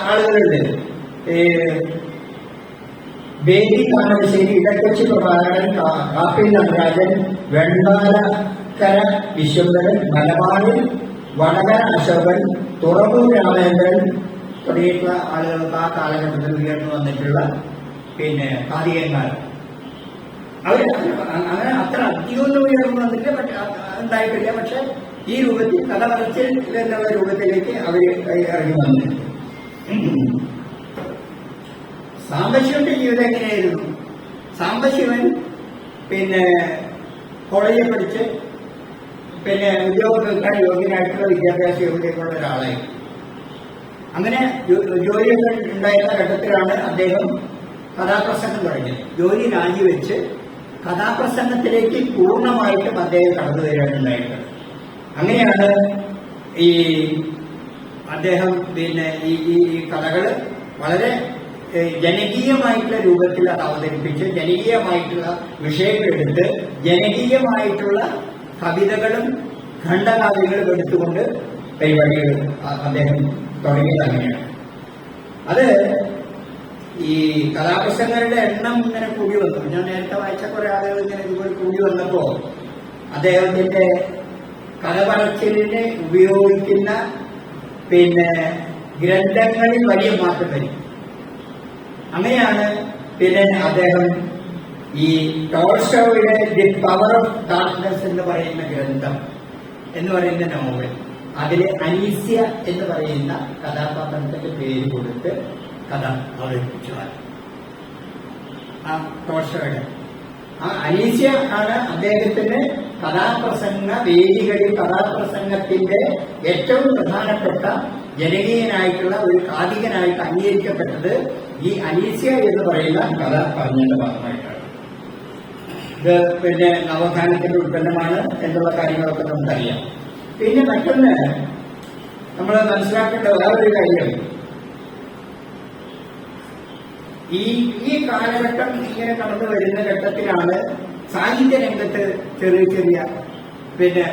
ആളുകളുണ്ട്. ബേബി താമരശ്ശേരി, ഇടക്കൊച്ചി പ്രഭാകരൻ, കാപ്പിൽ നടരാജൻ, വെൺപാലക്കര വിശ്വംഭരൻ, മലബാറിൽ വടകര അശോകൻ, തുറവൂർ രാമേന്ദ്രൻ തുടങ്ങിയിട്ടുള്ള ആളുകൾക്ക് ആ കാലഘട്ടത്തിൽ ഉയർന്നു വന്നിട്ടുള്ള പിന്നെ കാതികന്മാർ. അവർ അങ്ങനെ അത്ര അധികമൊന്നും ഉയർന്നു വന്നിട്ടില്ല, ഉണ്ടായിട്ടില്ല. പക്ഷെ ഈ രൂപത്തിൽ കഥ പറച്ചിൽ എന്നുള്ള രൂപത്തിലേക്ക് അവർ ഇറങ്ങി വന്നിട്ടുണ്ട്. സാംബശിവന്റെ ജീവിതം എങ്ങനെയായിരുന്നു? സാംബശിവൻ പിന്നെ കോളേജിൽ പഠിച്ച് പിന്നെ ഉദ്യോഗം എടുക്കാൻ യോഗ്യനായിട്ടുള്ള വിദ്യാഭ്യാസ യോഗ്യതയുള്ള ഒരാളായി. അങ്ങനെ ജോലിയൊക്കെ ഉണ്ടായിരുന്ന ഘട്ടത്തിലാണ് അദ്ദേഹം കഥാപ്രസംഗം തുടങ്ങിയത്. ജോലി രാജിവെച്ച് കഥാപ്രസംഗത്തിലേക്ക് പൂർണ്ണമായിട്ടും അദ്ദേഹം കടന്നു വരികയുണ്ടായിട്ടുള്ളത്. അങ്ങനെയാണ് ഈ അദ്ദേഹം പിന്നെ ഈ കഥകൾ വളരെ ജനകീയമായിട്ടുള്ള രൂപത്തിൽ അത് അവതരിപ്പിച്ച് ജനകീയമായിട്ടുള്ള വിഷയങ്ങളെടുത്ത് ജനകീയമായിട്ടുള്ള കവിതകളും ഖണ്ഡകാവ്യങ്ങളും എടുത്തുകൊണ്ട് പരിപാടികൾ അദ്ദേഹം തുടങ്ങിയത് അങ്ങനെയാണ്. അത് ഈ കഥാപ്രസംഗങ്ങളുടെ എണ്ണം ഇങ്ങനെ കൂടി വന്നു. ഞാൻ നേരത്തെ വായിച്ച കുറെ ആളുകൾ ഇങ്ങനെ ഇതുപോലെ കൂടി വന്നപ്പോ അദ്ദേഹത്തിന്റെ കഥ പറച്ചിലിന് ഉപയോഗിക്കുന്ന പിന്നെ ഗ്രന്ഥങ്ങളിൽ വലിയ മാറ്റം വരും. അങ്ങനെയാണ് പിന്നെ അദ്ദേഹം ഈ ടോൾസ്റ്റോയുടെ ദി പവർ ഓഫ് ഡാർക്ക്നെസ് എന്ന് പറയുന്ന ഗ്രന്ഥം എന്ന് പറയുന്ന നോവൽ, അതിലെ അനീസ്യ എന്ന് പറയുന്ന കഥാപാത്രത്തിന്റെ പേര് കൊടുത്ത് കഥ അവതരിപ്പിച്ചു. ആ ടോൾസ്റ്റോയുടെ ആ അനീസ്യ ആണ് അദ്ദേഹത്തിന് കഥാപ്രസംഗ വേദികളിൽ കഥാപ്രസംഗത്തിന്റെ ഏറ്റവും പ്രധാനപ്പെട്ട ജനകീയനായിട്ടുള്ള ഒരു കാതികനായിട്ട് അംഗീകരിക്കപ്പെട്ടത് ഈ അനീസ്യ എന്ന് പറയുന്ന കഥ പറഞ്ഞതിന്റെ ഭാഗമായിട്ടാണ്. ഇത് പിന്നെ നവോത്ഥാനത്തിന്റെ ഉൽപ്പന്നമാണ് എന്നുള്ള കാര്യങ്ങളൊക്കെ നമുക്കറിയാം. പിന്നെ മറ്റൊന്ന് നമ്മൾ മനസ്സിലാക്കേണ്ട വേറൊരു കാര്യം, ഈ കാലഘട്ടം ഇങ്ങനെ കടന്നു വരുന്ന ഘട്ടത്തിലാണ് സാഹിത്യ രംഗത്ത് ചെറിയ ചെറിയ പിന്നെ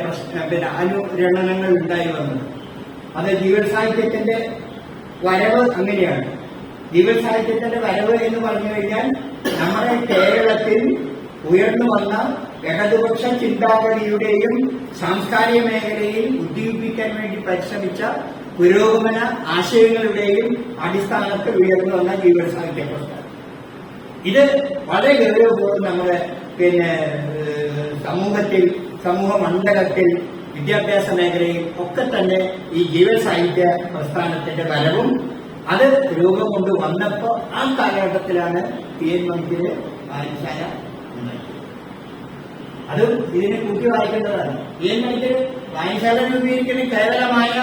അനുരണനങ്ങൾ ഉണ്ടായി വന്നത്. അത് ജീവൽ സാഹിത്യത്തിന്റെ വരവ് അങ്ങനെയാണ്. ജീവൽ സാഹിത്യത്തിന്റെ വരവ് എന്ന് പറഞ്ഞു കഴിഞ്ഞാൽ നമ്മുടെ കേരളത്തിൽ ഉയർന്നു വന്ന ഇടതുപക്ഷ ചിന്താഗതിയുടെയും സാംസ്കാരിക മേഖലയിൽ ഉദ്ദീപിക്കാൻ വേണ്ടി പരിശ്രമിച്ച പുരോഗമന ആശയങ്ങളുടെയും അടിസ്ഥാനത്തിൽ ഉയർന്നു വന്ന ജീവൽ സാഹിത്യ പ്രസ്ഥാനം. ഇത് വളരെ ഗൗരവപൂർവ്വം നമ്മുടെ പിന്നെ സമൂഹ മണ്ഡലത്തിൽ വിദ്യാഭ്യാസ മേഖലയിൽ ഒക്കെ തന്നെ ഈ ജീവൽ സാഹിത്യ പ്രസ്ഥാനത്തിന്റെ വരവും അത് രൂപം കൊണ്ട് വന്നപ്പോൾ ആ കാലഘട്ടത്തിലാണ് PN മണിക്കര് വായനശാല ഉണ്ടായത്. അത് ഇതിനെ കൂട്ടി വായിക്കേണ്ടതാണ്. PN മണിക്കര് വായനശാല രൂപീകരിക്കുന്ന കേവലമായ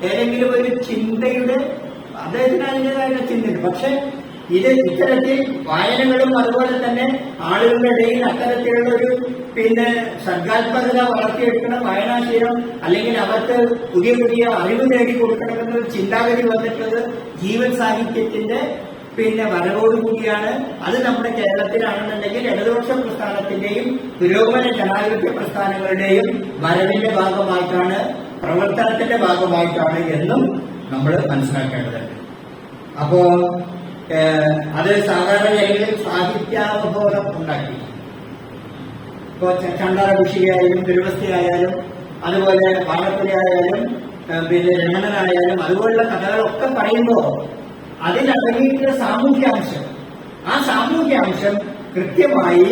ഏതെങ്കിലും ഒരു ചിന്തയുടെ അദ്ദേഹത്തിന് അതിൻ്റെതായ ചിന്തയുണ്ട്. പക്ഷെ ഇത് ഇത്തരത്തിൽ വായനകളും അതുപോലെ തന്നെ ആളുകളുടെ ഇടയിൽ അത്തരത്തിലുള്ള ഒരു പിന്നെ സർഗാത്മകത വളർത്തിയെടുക്കണം, വായനാശീലം അല്ലെങ്കിൽ അവർക്ക് പുതിയ പുതിയ അറിവ് നേടിക്കൊടുക്കണമെന്നൊരു ചിന്താഗതി വന്നിട്ടുള്ളത് ജീവൻ സാഹിത്യത്തിന്റെ പിന്നെ വരവോടുകൂടിയാണ്. അത് നമ്മുടെ കേരളത്തിലാണെന്നുണ്ടെങ്കിൽ ഇടതുപക്ഷ പ്രസ്ഥാനത്തിന്റെയും പുരോഗമന ജനാധിപത്യ പ്രസ്ഥാനങ്ങളുടെയും വരവിന്റെ ഭാഗമായിട്ടാണ്, പ്രവർത്തനത്തിന്റെ ഭാഗമായിട്ടാണ് എന്നും നമ്മൾ മനസ്സിലാക്കേണ്ടതുണ്ട്. അപ്പോ അത് സാധാരണ ജനങ്ങളിൽ സാഹിത്യാവബോധം ഉണ്ടാക്കി. ഇപ്പോ ചണ്ടാല ഋഷിയായാലും തിരുവസ്തിയായാലും അതുപോലെ പാടപ്പുരയായാലും പിന്നെ രമണനായാലും അതുപോലുള്ള കഥകളൊക്കെ പറയുമ്പോൾ അതിലടങ്ങിയിട്ടുള്ള സാമൂഹ്യാംശം, ആ സാമൂഹ്യാംശം കൃത്യമായി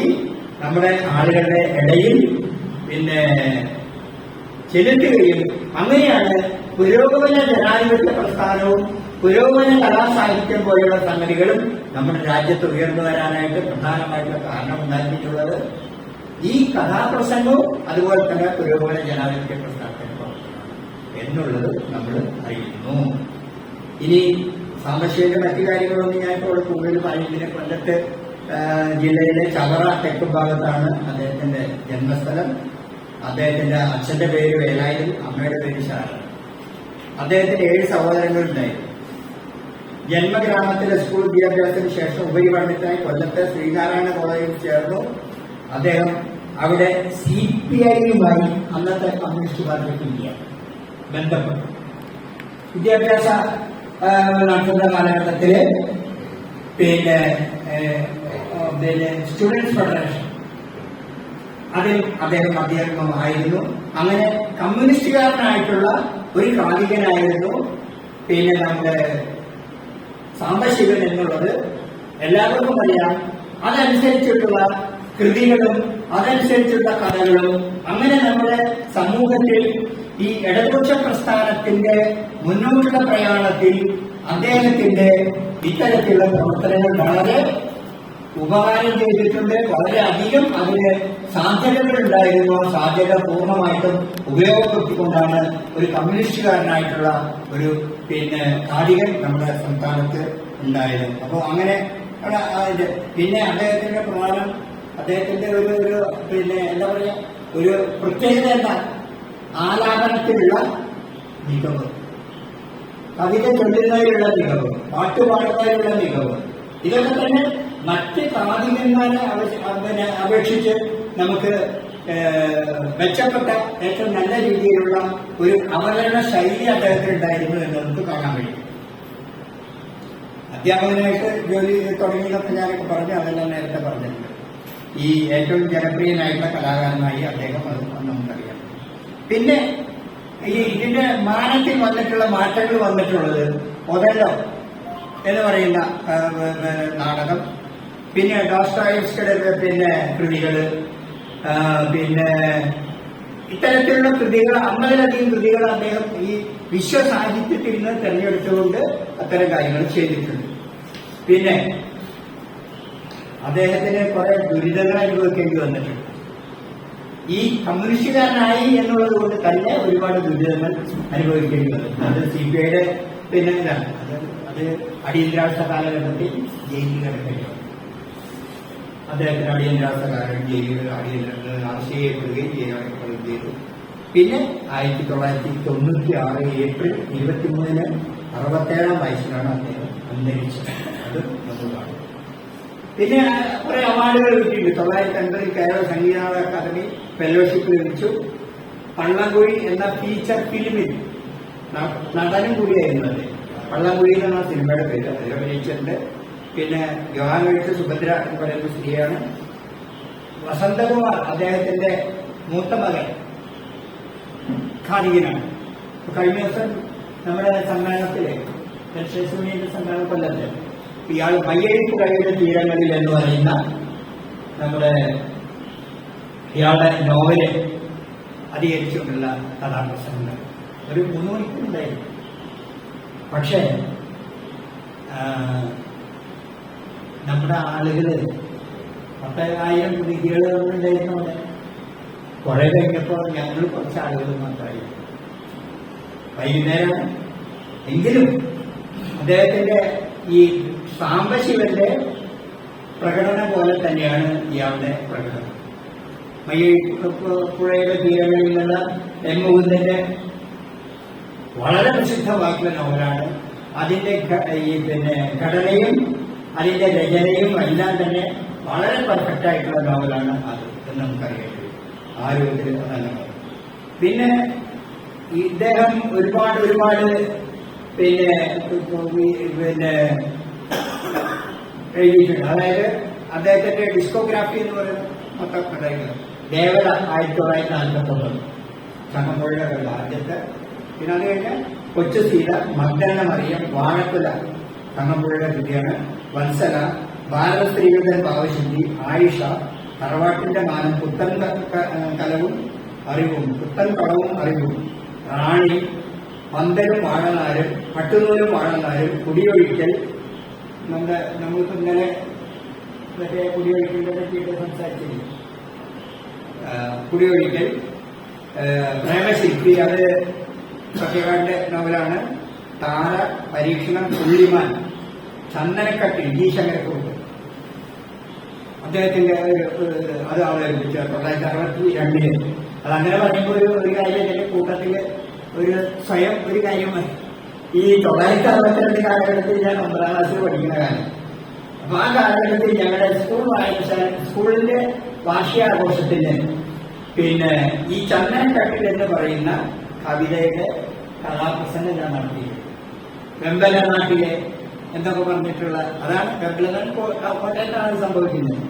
നമ്മുടെ ആളുകളുടെ ഇടയിൽ പിന്നെ ചെലുത്തുകയും അങ്ങനെയാണ് പുരോഗമന ജനാധിപത്യ പ്രസ്ഥാനവും പുരോഗമന കലാസാഹിത്യം പോലെയുള്ള സംഗതികളും നമ്മുടെ രാജ്യത്ത് ഉയർന്നു വരാനായിട്ട് പ്രധാനമായിട്ടുള്ള കാരണം ഉണ്ടാക്കിയിട്ടുള്ളത് ഈ കഥാപ്രസംഗവും അതുപോലെ തന്നെ പുരോഗമന ജനാധിപത്യ പ്രസ്ഥാനത്തിന്റെ പ്രവർത്തനമാണ് എന്നുള്ളത് നമ്മൾ അറിയുന്നു. ഇനി സാമ്പശിവന്റെ മറ്റു കാര്യങ്ങളൊന്നും ഞാൻ ഇപ്പോൾ കൂടുതൽ പറയുന്നതിന് കൊല്ലത്ത് ജില്ലയിലെ ചവറ തെക്ക് ഭാഗത്താണ് അദ്ദേഹത്തിന്റെ ജന്മസ്ഥലം. അദ്ദേഹത്തിന്റെ അച്ഛന്റെ പേര് വേലായുധൻ, അമ്മയുടെ പേര് ശാരദ. അദ്ദേഹത്തിന് 7 സഹോദരങ്ങളുണ്ടായിരുന്നു. ജന്മഗ്രാമത്തിലെ സ്കൂൾ വിദ്യാഭ്യാസത്തിന് ശേഷം ഉപരിപഠനത്തിനായി കൊല്ലത്തെ ശ്രീനാരായണ കോളേജിൽ ചേർന്നു. അദ്ദേഹം അവിടെ CPI-യുമായി അന്നത്തെ കമ്മ്യൂണിസ്റ്റ് പാർട്ടിക്ക് ഇന്ത്യ ബന്ധപ്പെട്ടു. വിദ്യാഭ്യാസ നടത്തുന്ന കാലഘട്ടത്തില് പിന്നെ സ്റ്റുഡൻസ് ഫെഡറേഷൻ അതിൽ അദ്ദേഹം അധ്യാപകമായിരുന്നു. അങ്ങനെ കമ്മ്യൂണിസ്റ്റുകാരനായിട്ടുള്ള ഒരു കാലികനായിരുന്നു പിന്നെ നമ്മുടെ സാംബശിവൻ എന്നുള്ളത് എല്ലാവർക്കും അറിയാം. അതനുസരിച്ചിട്ടുള്ള കൃതികളും അതനുസരിച്ചുള്ള കഥകളും അങ്ങനെ നമ്മുടെ സമൂഹത്തിൽ ഈ ഇടതുപക്ഷ പ്രസ്ഥാനത്തിന്റെ മുന്നോട്ടുള്ള പ്രയാണത്തിൽ അദ്ദേഹത്തിന്റെ ഇത്തരത്തിലുള്ള പ്രവർത്തനങ്ങൾ വളരെ ഉപകാരം ചെയ്തിട്ടുണ്ട്. വളരെയധികം അതിന് സാധ്യതകൾ ഉണ്ടായിരുന്നു. സാധ്യത പൂർണ്ണമായിട്ടും ഉപയോഗപ്പെടുത്തിക്കൊണ്ടാണ് ഒരു കമ്മ്യൂണിസ്റ്റുകാരനായിട്ടുള്ള ഒരു കാരികൻ നമ്മുടെ സംസ്ഥാനത്ത് ഉണ്ടായത്. അപ്പോൾ അങ്ങനെ പിന്നെ അദ്ദേഹത്തിന്റെ പ്രധാനം അദ്ദേഹത്തിന്റെ ഒരു എന്താ പറയാ ഒരു പ്രത്യേകത എന്താ, ആലാപനത്തിലുള്ള മികവ്, കവിത ചൊല്ലുന്നതിലുള്ള മികവ്, പാട്ടുപാടുന്നതിലുള്ള മികവ്, ഇതൊക്കെ തന്നെ മറ്റ് കാതികന്മാരെ അപേക്ഷിച്ച് നമുക്ക് മെച്ചപ്പെട്ട ഏറ്റവും നല്ല രീതിയിലുള്ള ഒരു അവതരണ ശൈലി അദ്ദേഹത്തിന് ഉണ്ടായിരുന്നു എന്ന് നമുക്ക് കാണാൻ കഴിയും. അധ്യാപകനായിട്ട് ജോലി തുടങ്ങിയതൊക്കെ ഞാനൊക്കെ പറഞ്ഞു, അതെല്ലാം നേരത്തെ പറഞ്ഞിട്ടുണ്ട്. ഈ ഏറ്റവും ജനപ്രിയനായിട്ടുള്ള കലാകാരനായി അദ്ദേഹം അത് നമുക്കറിയാം. പിന്നെ ഈ ഇതിന്റെ മാനത്തിൽ വന്നിട്ടുള്ള മാറ്റങ്ങൾ വന്നിട്ടുള്ളത് ഒതെല്ലോ എന്ന് പറയുന്ന നാടകം, പിന്നെ ഡോസ്റ്റോയെവ്സ്കിയുടെ കൃതികള്, പിന്നെ ഇത്തരത്തിലുള്ള കൃതികൾ 50-ലധികം കൃതികൾ അദ്ദേഹം ഈ വിശ്വസാഹിത്യത്തിൽ നിന്ന് തെരഞ്ഞെടുത്തുകൊണ്ട് അത്തരം കാര്യങ്ങൾ ചെയ്തിട്ടുണ്ട്. പിന്നെ അദ്ദേഹത്തിന് കുറെ ദുരിതങ്ങൾ അനുഭവിക്കേണ്ടി വന്നിട്ടുണ്ട്. ഈ കമ്മ്യൂണിസ്റ്റുകാരനായി എന്നുള്ളത് കൊണ്ട് തന്നെ ഒരുപാട് ദുരിതങ്ങൾ അനുഭവിക്കേണ്ടി വന്നിട്ടുണ്ട്. അത് CPIയുടെ പിന്നെ ഇതാണ്, അത് അടിയന്തരാവസ്ഥ കാലഘട്ടത്തിൽ ജയിലിൽ കിടക്കേണ്ടി വന്നു. അദ്ദേഹത്തിന് അടിയന്തരാവസ്ഥ കാലം ജയിലുകൾ അറസ്റ്റ് ചെയ്യപ്പെടുകയും ചെയ്തു. പിന്നെ 1996 ഏപ്രിൽ 23-ന് 67-ാം വയസ്സിലാണ് അദ്ദേഹം അന്തരിച്ചത്. അത് നമ്മളാണ്. പിന്നെ കുറെ അവാർഡുകൾ കിട്ടിയിട്ടുണ്ട്. 1980 കേരള സംഗീത അക്കാദമി ഫെലോഷിപ്പ് ലഭിച്ചു. പള്ളംകുഴി എന്ന ഫീച്ചർ ഫിലിമിൽ നടനും കൂടിയായിരുന്നു അത്. പള്ളംകുഴി എന്ന സിനിമയുടെ പേര്, അതിൽ അഭിനയിച്ചിട്ടുണ്ട്. പിന്നെ യോഹാനൊഴിച്ച് സുഭദ്ര എന്ന് പറയുന്ന സ്ത്രീയാണ്. വസന്തകുമാർ അദ്ദേഹത്തിന്റെ മൂത്ത മകൻ ഖാദികനാണ്. കഴിഞ്ഞ ദിവസം നമ്മുടെ സമ്മേളനത്തില് ലെജിസ്ലേറ്റീവ് യൂണിയന്റെ സമ്മേളന കൊല്ലത്ത് ഇയാൾ മയ്യഴിപ്പ് കഴിയുടെ തീരങ്ങളിൽ എന്ന് പറയുന്ന നമ്മുടെ ഇയാളുടെ നോവല് അധികരിച്ചുകൊണ്ടുള്ള കഥാപ്രസംഗങ്ങൾ ഒരു 3 മണിക്കൂറുണ്ടായിരുന്നു. പക്ഷേ നമ്മുടെ ആളുകള് 10,000 കൃതികൾ ഉണ്ടായിരുന്നു. അവിടെ കുറെ കഴിഞ്ഞപ്പോൾ ഞങ്ങൾ കുറച്ച് ആളുകൾ മാത്രമായി. വൈകുന്നേരം എങ്കിലും അദ്ദേഹത്തിന്റെ ഈ സാംബശിവന്റെ പ്രകടനം പോലെ തന്നെയാണ് ഇയാളുടെ പ്രകടനം. പുഴയുടെ തീരങ്ങളിൽ നിന്നുള്ള എം മുകുന്ദന്റെ വളരെ പ്രസിദ്ധമായിട്ടുള്ള നോവലാണ്. അതിന്റെ ഈ ഘടനയും അതിന്റെ രചനയും എല്ലാം തന്നെ വളരെ പെർഫെക്റ്റ് ആയിട്ടുള്ള നോവലാണ് അത് എന്ന് നമുക്കറിയാം. ആരോഗ്യത്തിൽ നല്ല. പിന്നെ ഇദ്ദേഹം ഒരുപാട് എഴുതിയിട്ടുണ്ട്. അതായത് അദ്ദേഹത്തിന്റെ ഡിസ്കോഗ്രാഫി എന്ന് പറയുന്നത് മൊത്തം അതായത് ദേവത 1949 ചങ്ങമ്പുഴയുടെ ആദ്യത്തെ. പിന്നെ അത് കഴിഞ്ഞ് കൊച്ചു സീത, മഗ്ദലന മറിയം, വാഴക്കുല ചങ്ങമ്പുഴയുടെ കൃതിയാണ്. വത്സല, ഭാരത സ്ത്രീകളുടെ ഭാവശുദ്ധി, ആയിഷ, തറവാട്ടിന്റെ മാനം, പുത്തൻ കലവും അറിവും, പുത്തൻ കളവും അറിവും, റാണി, പന്തലും വാഴനാരും, പട്ടുനൂലും വാഴനാരും, കുടിയൊഴിക്കൽ. നമുക്ക് ഇന്നലെ മറ്റേ കുടിയൊഴിക്കലിനെ പറ്റിയിട്ട് സംസാരിച്ചില്ല. കുടിയൊഴിക്കൽ, പ്രേമശില്പി, അത് സത്യകാടിന്റെ നോവലാണ്. താര, പരീക്ഷണം, പുള്ളിമാൻ, ചന്ദനക്കട്ടിൽ, ജി ശങ്കരക്കുറുപ്പ് അദ്ദേഹത്തിന്റെ അത് അവതരിപ്പിച്ച 1962. അതങ്ങനെ പറയുമ്പോൾ ഒരു കാര്യം എന്റെ കൂട്ടത്തില് സ്വയം ഒരു കാര്യമായി. ഈ 1962 കാലഘട്ടത്തിൽ ഞാൻ 9ാം ക്ലാസ്സിൽ പഠിക്കുന്ന കാലം. അപ്പൊ ആ കാലഘട്ടത്തിൽ ഞങ്ങളുടെ സ്കൂളിന്റെ വാർഷികാഘോഷത്തിന് ഈ ചന്ദനക്കട്ടിൽ എന്ന് പറയുന്ന കവിതയുടെ കഥാപ്രസംഗം ഞാൻ നടത്തിയത്. വെമ്പല നാട്ടിലെ എന്തൊക്കെ പറഞ്ഞിട്ടുള്ള അതാണ്. വെമ്പല കോട്ടയത്താണ് സംഭവിക്കുന്നത്.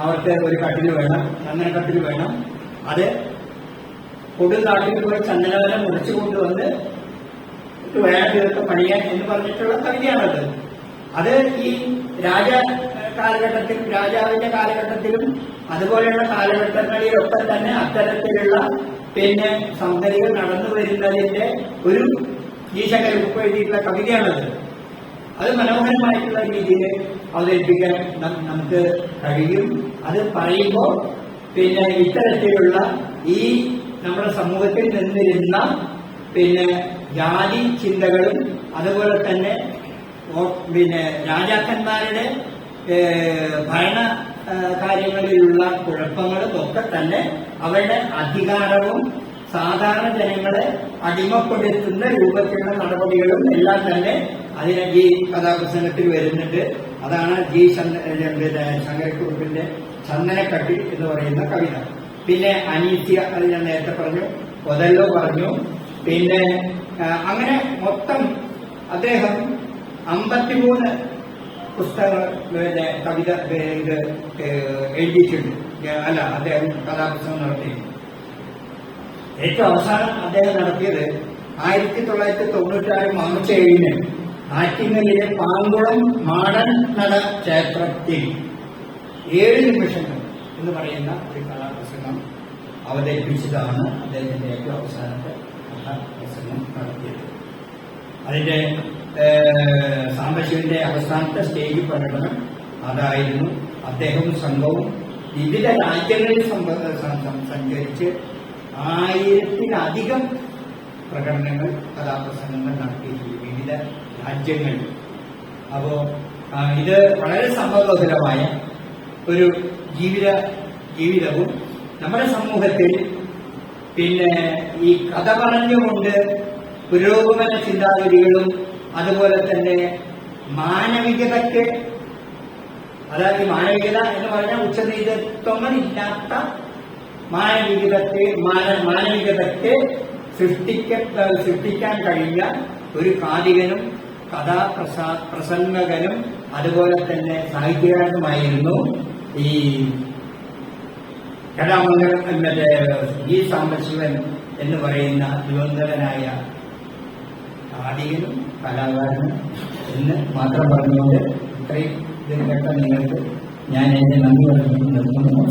അവർക്ക് ഒരു കട്ടിൽ വേണം, ചന്ദനക്കട്ടിൽ വേണം. അത് കൊടുങ്കാട്ടിൽ പോയി ചന്ദനവനം മുറിച്ചു കൊണ്ടുവന്ന് വേണം ഇതൊക്കെ പണിയാൻ എന്ന് പറഞ്ഞിട്ടുള്ള കവിതയാണത്. അത് ഈ രാജാവിന്റെ കാലഘട്ടത്തിലും അതുപോലെയുള്ള കാലഘട്ടങ്ങളിലൊക്കെ തന്നെ അത്തരത്തിലുള്ള പിന്നെ സൗന്ദര്യങ്ങൾ നടന്നു വരുന്നതിന്റെ ഒരു ജി ശങ്കരക്കുറുപ്പ് എഴുതിയിട്ടുള്ള കവിതയാണത്. അത് മനോഹരമായിട്ടുള്ള രീതിയിൽ അവതരിപ്പിക്കാൻ നമുക്ക് കഴിയും. അത് പറയുമ്പോൾ പിന്നെ ഇത്തരത്തിലുള്ള ഈ നമ്മുടെ സമൂഹത്തിൽ നിന്നിരുന്ന പിന്നെ ജാതി ചിന്തകളും അതുപോലെ തന്നെ പിന്നെ രാജാക്കന്മാരുടെ ഭരണ കാര്യങ്ങളിലുള്ള കുഴപ്പങ്ങളും ഒക്കെ തന്നെ അവരുടെ അധികാരവും സാധാരണ ജനങ്ങളെ അടിമപ്പെടുത്തുന്ന രൂപത്തിലുള്ള നടപടികളും എല്ലാം തന്നെ അതിന് ഈ കഥാപ്രസംഗത്തിൽ വരുന്നുണ്ട്. അതാണ് ജി ശങ്കരക്കുറുപ്പിന്റെ ചന്ദനക്കട്ടി എന്ന് പറയുന്ന കവിത. പിന്നെ അനീത്യ, അത് ഞാൻ നേരത്തെ പറഞ്ഞു, ഒതല്ലോ പറഞ്ഞു. പിന്നെ അങ്ങനെ മൊത്തം അദ്ദേഹം 53 പുസ്തകങ്ങളുടെ കവിത ഇത് എഴുതിയിട്ടുണ്ട്. അല്ല, അദ്ദേഹം കഥാപ്രസംഗം നടത്തി. ഏറ്റവും അവസാനം അദ്ദേഹം നടത്തിയത് 1996 മാർച്ച് 7 ആറ്റിങ്ങലിലെ പാങ്കുളം മാടൻ നട ക്ഷേത്രത്തിൽ 7 നിമിഷങ്ങൾ എന്ന് പറയുന്ന ഒരു കഥാപ്രസംഗം അവതരിപ്പിച്ചതാണ് അദ്ദേഹത്തിന്റെ ഏറ്റവും അവസാനത്തെ കഥാപ്രസംഗം നടത്തിയത്. അതിന്റെ സാംബശിവന്റെ അവസാനത്തെ സ്റ്റേജ് പ്രകടനം അതായിരുന്നു. അദ്ദേഹവും സംഘവും വിവിധ രാജ്യങ്ങളിൽ സഞ്ചരിച്ച് 1000-ലധികം പ്രകടനങ്ങൾ കഥാപ്രസംഗങ്ങൾ നടത്തിയിട്ടുണ്ട് വിവിധ രാജ്യങ്ങളിൽ. അപ്പോ ഇത് വളരെ സംഭവബഹുലമായ ഒരു ജീവിതവും നമ്മുടെ സമൂഹത്തിൽ പിന്നെ ഈ കഥ പറഞ്ഞുകൊണ്ട് പുരോഗമന ചിന്താഗതികളും അതുപോലെ തന്നെ മാനവികതയ്ക്ക്, അതായത് മാനവികത എന്ന് പറഞ്ഞാൽ ഉച്ചനീചത്വങ്ങളില്ലാത്ത മാനവികതയ്ക്ക് സൃഷ്ടിക്കാൻ കഴിഞ്ഞ ഒരു കാതികനും കഥാപ്രസംഗകനും അതുപോലെ തന്നെ സാഹിത്യകാരനുമായിരുന്നു ഈ കലാമംഗലം ജി സാംബശിവൻ എന്ന് പറയുന്ന ദിവംഗതനായ കാതികനും കലാകാരനും എന്ന് മാത്രം പറഞ്ഞുകൊണ്ട് ഇത്രയും ഇതിന് കേട്ട നിങ്ങൾക്ക് ഞാൻ എന്റെ നന്ദി പറഞ്ഞു നിർത്തുന്നു.